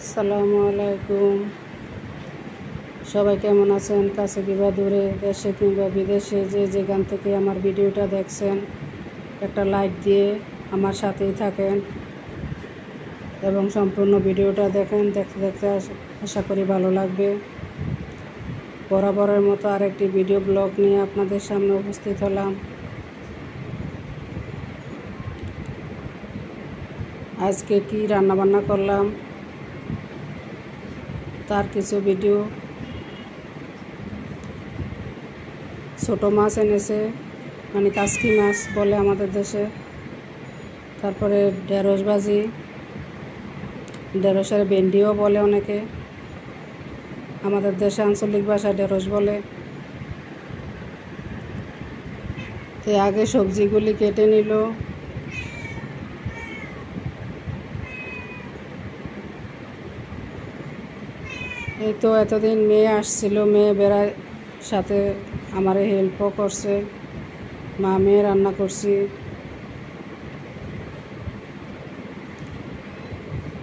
আসসালামু আলাইকুম। সবাই কেমন আছেন? কাছে কিংবা দূরে, দেশে কিংবা বিদেশে, যে যেখান থেকে আমার ভিডিওটা দেখছেন, একটা লাইক দিয়ে আমার সাথেই থাকেন এবং সম্পূর্ণ ভিডিওটা দেখেন। দেখতে দেখতে আশা করি ভালো লাগবে। বরাবরের মতো আরেকটি ভিডিও ব্লগ নিয়ে আপনাদের সামনে উপস্থিত হলাম। আজকে কি রান্নাবান্না করলাম তার কিছু ভিডিও। ছোটো মাছ এনেছে, মানে কাসকি মাছ বলে আমাদের দেশে। তারপরে ঢেঁড়স ভাজি, ঢেঁড়সের ভেন্ডিও বলে অনেকে, আমাদের দেশে আঞ্চলিক ভাষায় ঢেঁড়স বলে। তো আগে সবজিগুলি কেটে নিল। এই তো এতদিন মেয়ে আসছিল, মেয়ে বেড়ার সাথে আমার হেল্পও করছে, মা মেয়ে রান্না করছি।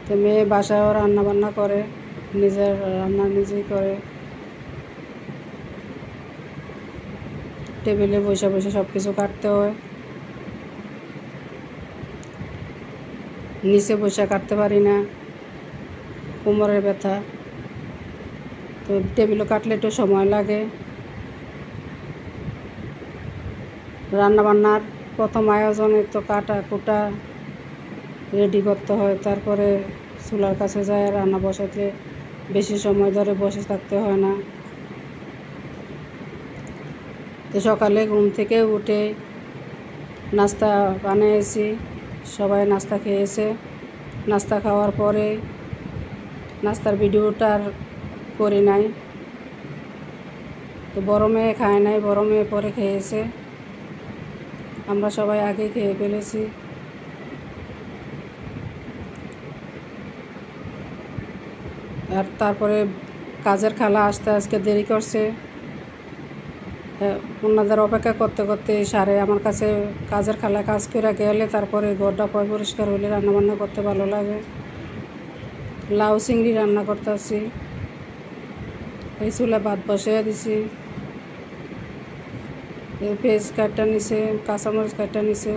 তো মেয়ে বাসায়ও রান্না বান্না করে, নিজের রান্না নিজেই করে। টেবিলে বসে বসে সব কিছু কাটতে হয়, নিচে বসে কাটতে পারি না, কোমরের ব্যথা। তো টেবিলও কাটলে একটু সময় লাগে। রান্নাবান্নার প্রথম আয়োজনে তো কাটা কুটা রেডি করতে হয়, তারপরে চুলার কাছে যায় রান্না বসাতে বেশি সময় ধরে বসে থাকতে হয় না। তো সকালে ঘুম থেকে উঠে নাস্তা বানিয়েছি, সবাই নাস্তা খেয়েছে। নাস্তা খাওয়ার পরে নাস্তার ভিডিওটা আর করি নাই। তো বড় মেয়ে খায় নাই, বড় মেয়ে পরে খেয়েছে, আমরা সবাই আগে খেয়ে ফেলেছি। আর তারপরে কাজের খালা আসতে আজকে দেরি করছে। ওনাদের অপেক্ষা করতে করতে সারে আমার কাছে কাজের খালা কাজ করে গেলে তারপরে ঘরটা পরিষ্কার হলে রান্নাবান্না করতে ভালো লাগে। লাউ চিংড়ি রান্না করতেছি, এই চুলা ভাত বসিয়ে দিছি। পেঁয়াজ কাটটা নিছে, কাঁচামরিচ কাটটা নিছে।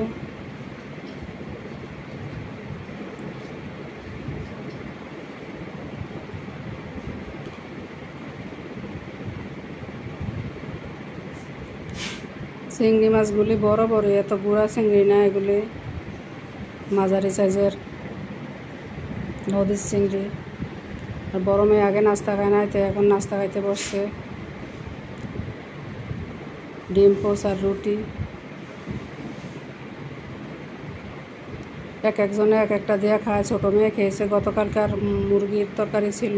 চিংড়ি মাছগুলি বড় বড়, এত গুঁড়া চিংড়ি না, এগুলি মাঝারি সাইজের নদীর চিংড়ি। আর বড় মেয়ে আগে নাস্তা খায় নাই, তো এখন নাস্তা খাইতে বসছে। ডিম পোচ আর রুটি, এক একজনে এক একটা দিয়ে খায়। ছোটো মেয়ে খেয়েছে, গতকালকার মুরগির তরকারি ছিল,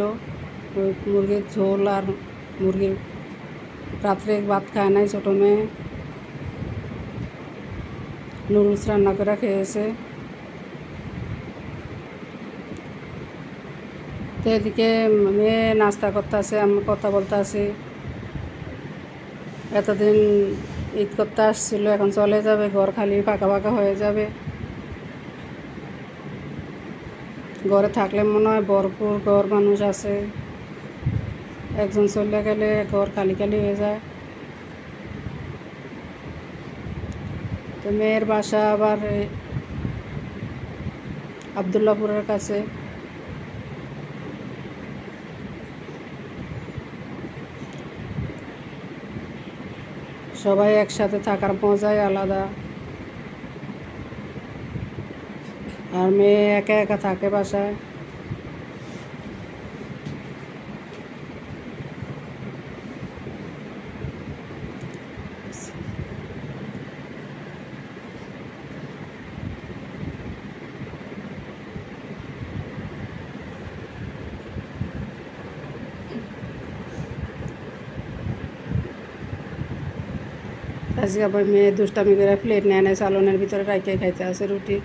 ওই মুরগির ঝোল আর মুরগির। রাত্রে ভাত খায় নাই ছোটো মেয়ে, নুডলস রান্না করে খেয়েছে। তো এদিকে মেয়ে নাস্তা করতে আসে, আমি কথা বলতে আসি। এতদিন ঈদ করতে আসছিল, এখন চলে যাবে, ঘর খালি ফাঁকা ফাঁকা হয়ে যাবে। ঘরে থাকলে মনে হয় ভরপুর ঘর মানুষ আছে, একজন চলে গেলে ঘর খালি খালি হয়ে যায়। তো মেয়ের বাসা আবার আবদুল্লাপুরের কাছে। সবাই একসাথে থাকার মজাই আলাদা। আর মেয়ে একা একা থাকে বাসায়। আজকে আবার মেয়ে দুষ্টামি করে প্লেট নেয় নেয় সালনের ভিতরে রাইখে খাইতে আছে রুটি।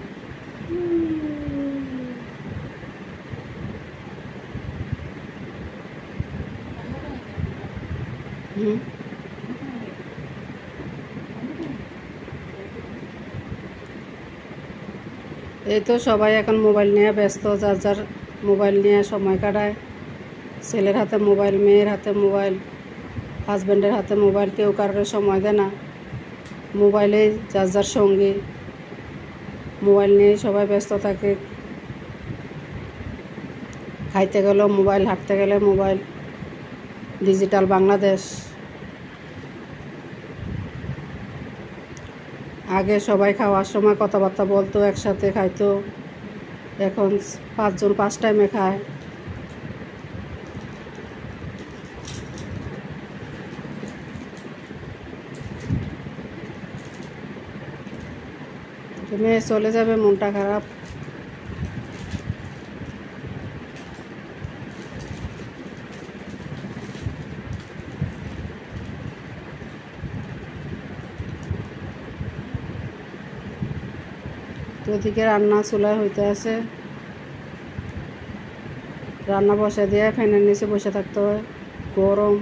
এই তো সবাই এখন মোবাইল নিয়ে ব্যস্ত, যার যার মোবাইল নিয়ে সময় কাটায়। ছেলের হাতে মোবাইল, মেয়ের হাতে মোবাইল, হাজব্যান্ডের হাতে মোবাইল, কেউ কারোর সময় দেয় না। মোবাইলে যার যার সঙ্গী, মোবাইল নিয়ে সবাই ব্যস্ত থাকে। খাইতে গেলেও মোবাইল, হাঁটতে গেলে মোবাইল। ডিজিটাল বাংলাদেশ। আগে সবাই খাওয়ার সময় কথাবার্তা বলতো, একসাথে খাইতো। এখন 5 জন 5 টাইমে খায়। মেয়ে চলে যাবে, মনটা খারাপ। তো ওদিকে রান্না চুলায় হইতে আছে, রান্না বসে দিয়ে ফ্যানের নিচে বসে থাকতে হয়, গরম।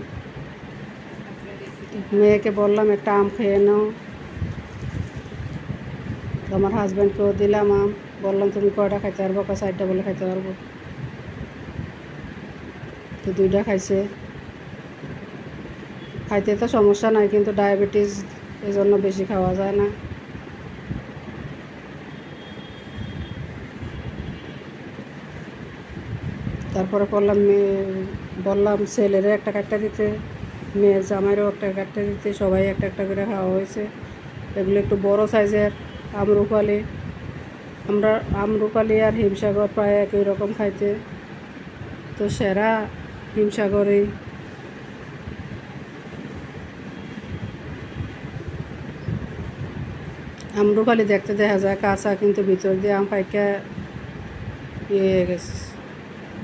মেয়েকে বললাম একটা আম খেয়ে নাও, আমার হাজব্যান্ডকেও দিলাম আম। বললাম তুমি কয়টা খাইতে পারবো? 4টা বলে খাইতে পারবো। তো 2টা খাইছে। খাইতে তো সমস্যা নাই, কিন্তু ডায়াবেটিস, এই জন্য বেশি খাওয়া যায় না। তারপরে বললাম ছেলেরও একটা কাটটা দিতে, মেয়ের জামাইরও একটা কাটটা দিতে। সবাই একটা একটা করে খাওয়া হয়েছে। এগুলো একটু বড় সাইজের আমরুপালি। আমরা আমরুপালি আর হিমসাগর প্রায় একই রকম খাইতে, তো সেরা হিমসাগরই। আমরুপালি দেখতে দেখা যায় কাঁচা, কিন্তু ভিতর দিয়ে আম পাইকা ইয়ে হয়ে গেছে,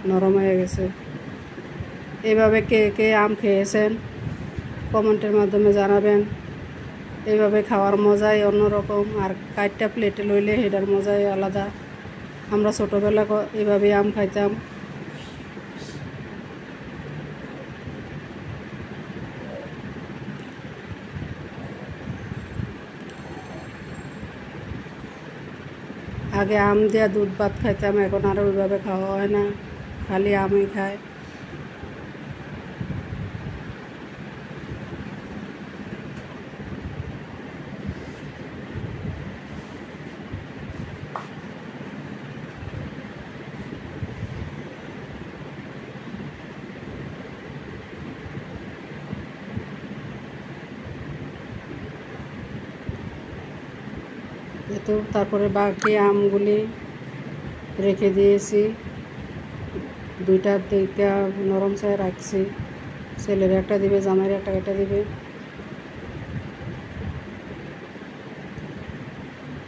নরম হয়ে গেছে। এইভাবে কে কে আম খেয়েছেন কমেন্টের মাধ্যমে জানাবেন। এইভাবে খাওয়ার মজাই অন্যরকম, আর কাইটটা প্লেটে লইলে সেটার মজাই আলাদা। আমরা ছোটোবেলা এইভাবে আম খাইতাম। আগে আম দিয়া দুধ ভাত খাইতাম, এখন আর ওইভাবে খাওয়া হয় না, খালি আমই খায়। তো তারপরে বাকি আমগুলি রেখে দিয়েছি, 2টার দিকে নরম চায় রাখছি। ছেলের একটা দিবে, জামাইয়ের একটা কেটে দিবে।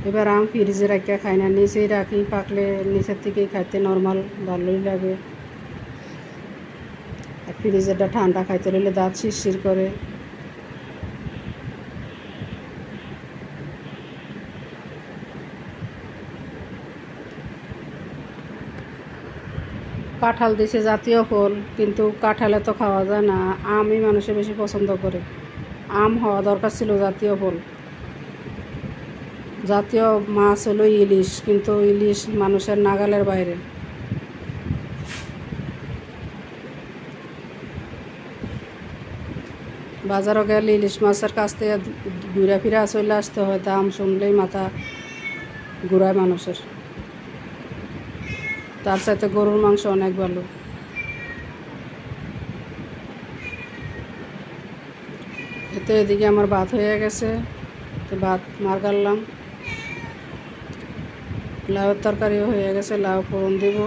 এবার আম ফ্রিজে রাখিয়া খাই না, নিচেই রাখি, পাকলে নিচের থেকেই খাইতে নর্মাল ভালোই লাগে। আর ফ্রিজেরটা ঠান্ডা খাইতে রইলে দাঁত শিরশির করে। কাঁঠাল দিছে জাতীয় ফল, কিন্তু কাঁঠালে তো খাওয়া যায় না। আমই মানুষে বেশি পছন্দ করে। আম হওয়া দরকার ছিল জাতীয় ফল। জাতীয় মাছ হলো ইলিশ, কিন্তু ইলিশ মানুষের নাগালের বাইরে। বাজারও গেলে ইলিশ মাছের কাছ থেকে ঘুরে ফিরে চলে আসতে হয়, দাম শুনলেই মাথা ঘুরায় মানুষের। তার সাথে গরুর মাংস অনেক ভালো। এতে এদিকে আমার ভাত হয়ে গেছে, তো ভাত মার গাড়লাম। লাউয়ের তরকারিও হয়ে গেছে, লাউ ফোড়ন দিব।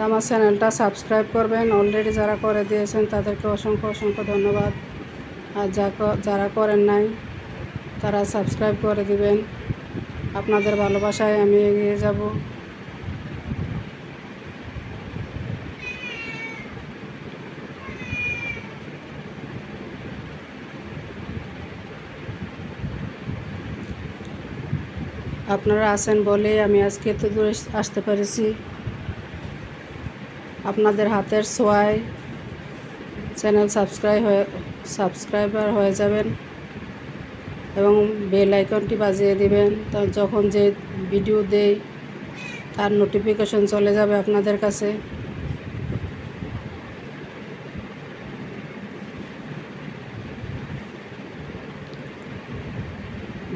তো আমার চ্যানেলটা সাবস্ক্রাইব করবেন। অলরেডি যারা করে দিয়েছেন তাদেরকে অসংখ্য অসংখ্য ধন্যবাদ। আর যারা করেন নাই তারা সাবস্ক্রাইব করে দিবেন। আপনাদের ভালোবাসায় আমি এগিয়ে যাব। আপনারা আছেন বলেই আমি আজকে এত দূরে আসতে পেরেছি। আপনাদের হাতের ছোঁয়ায় চ্যানেল সাবস্ক্রাইবার হয়ে যাবেন এবং বেল আইকনটি বাজিয়ে দিবেন। তো যখন যে ভিডিও দেই তার নোটিফিকেশন চলে যাবে আপনাদের কাছে।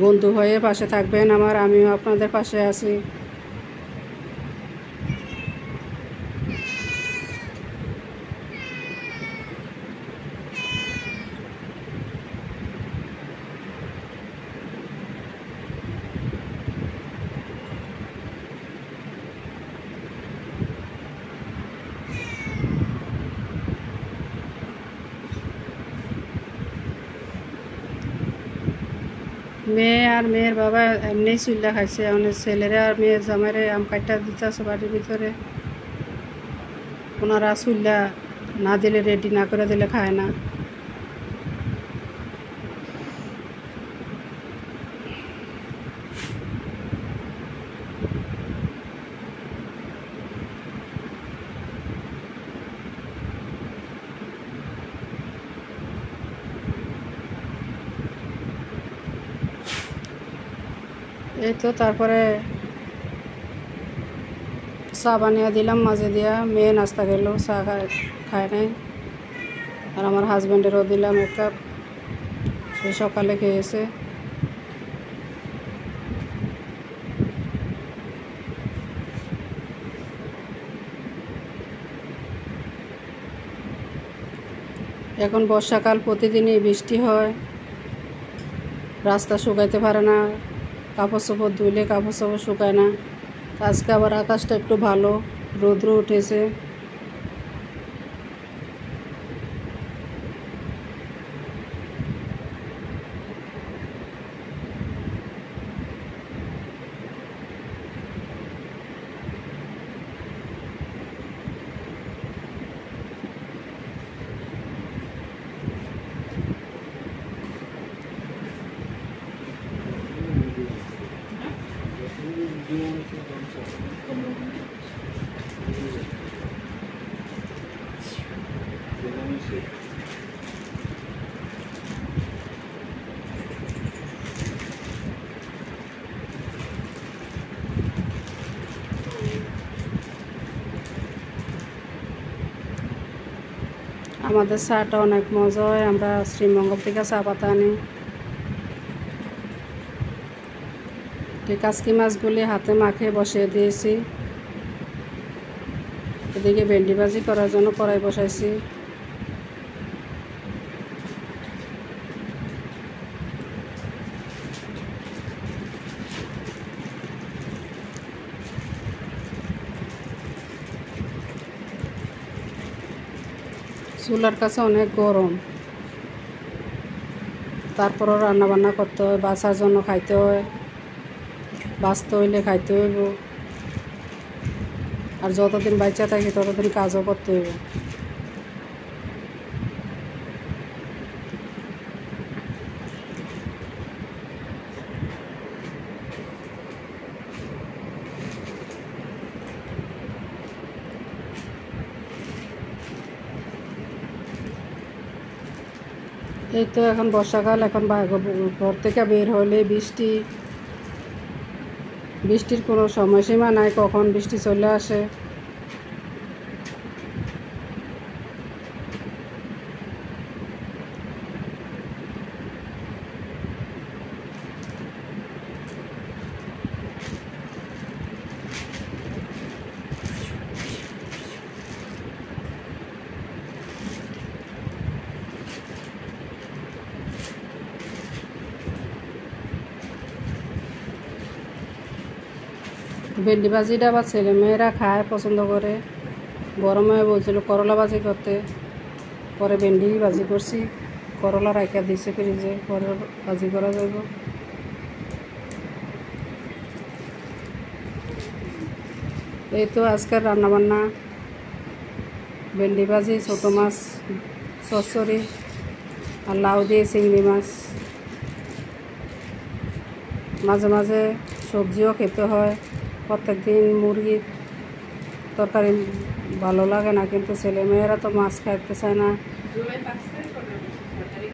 বন্ধু হয়ে পাশে থাকবেন আমার, আমিও আপনাদের পাশে আছি। মেয়ে আর মেয়ের বাবা এমনিই চুল্লা খাইছে, অনেক ছেলেরা আর মেয়ের জামাইরে আম কাটটা দিতেছে বাড়ির ভিতরে। ওনারা চুল্লা না দিলে, রেডি না করে দিলে খায় না। এই তো তারপরে চা বানিয়ে দিলাম মাঝে দিয়া, মেয়ে নাস্তা খেলো, চা খায় নাই। আর আমার হাজব্যান্ডেরও দিলাম 1 কাপ, সে সকালে খেয়েছে। এখন বর্ষাকাল, প্রতিদিনই বৃষ্টি হয়, রাস্তা শুকাইতে পারে না, কাপড় চোপড় ধুইলে কাপড় চোপড় শুকায় না। আজকে আবার আকাশটা একটু ভালো, রৌদ্র উঠেছে। আমাদের চাটা অনেক মজা হয়, আমরা শ্রীমঙ্গল থেকে চা পাতা আনি। কাসকি মাছগুলি হাতে মাখে বসিয়ে দিয়েছি। এদিকে ভেন্ডি ভাজি করার জন্য কড়াই বসাইছি। চুলার কাছে অনেক গরম, তারপরও রান্না বান্না করতে হয়, বাঁচার জন্য খাইতে হয়, বাঁচতে হইলে খাইতে হইব। আর যতদিন বাচ্চা থাকি ততদিন কাজও করতে হইব। এই তো এখন বর্ষাকাল, এখন ঘর থেকে বের হলে বৃষ্টির কোনো সময়সীমা নাই, কখন বৃষ্টি চলে আসে। ভেন্ডি ভাজিটা আবার ছেলেমেয়েরা খায়, পছন্দ করে। গরমে বলছিল করলা ভাজি করতে, পরে ভেন্ডি ভাজি করছি, করলা রাখা দিছে ফ্রিজে, পরে ভাজি করা যাবে। এই তো আজকের রান্নাবান্না, ভেন্ডি ভাজি, ছোটো মাছ চচ্চড়ি আর লাউ দিয়ে চিংড়ি মাছ। মাঝে মাঝে সবজিও খেতে হয়, প্রত্যেক দিন মুরগির তরকারি ভালো লাগে না, কিন্তু ছেলেমেয়েরা তো মাছ খাইতে চায় না, জুলাই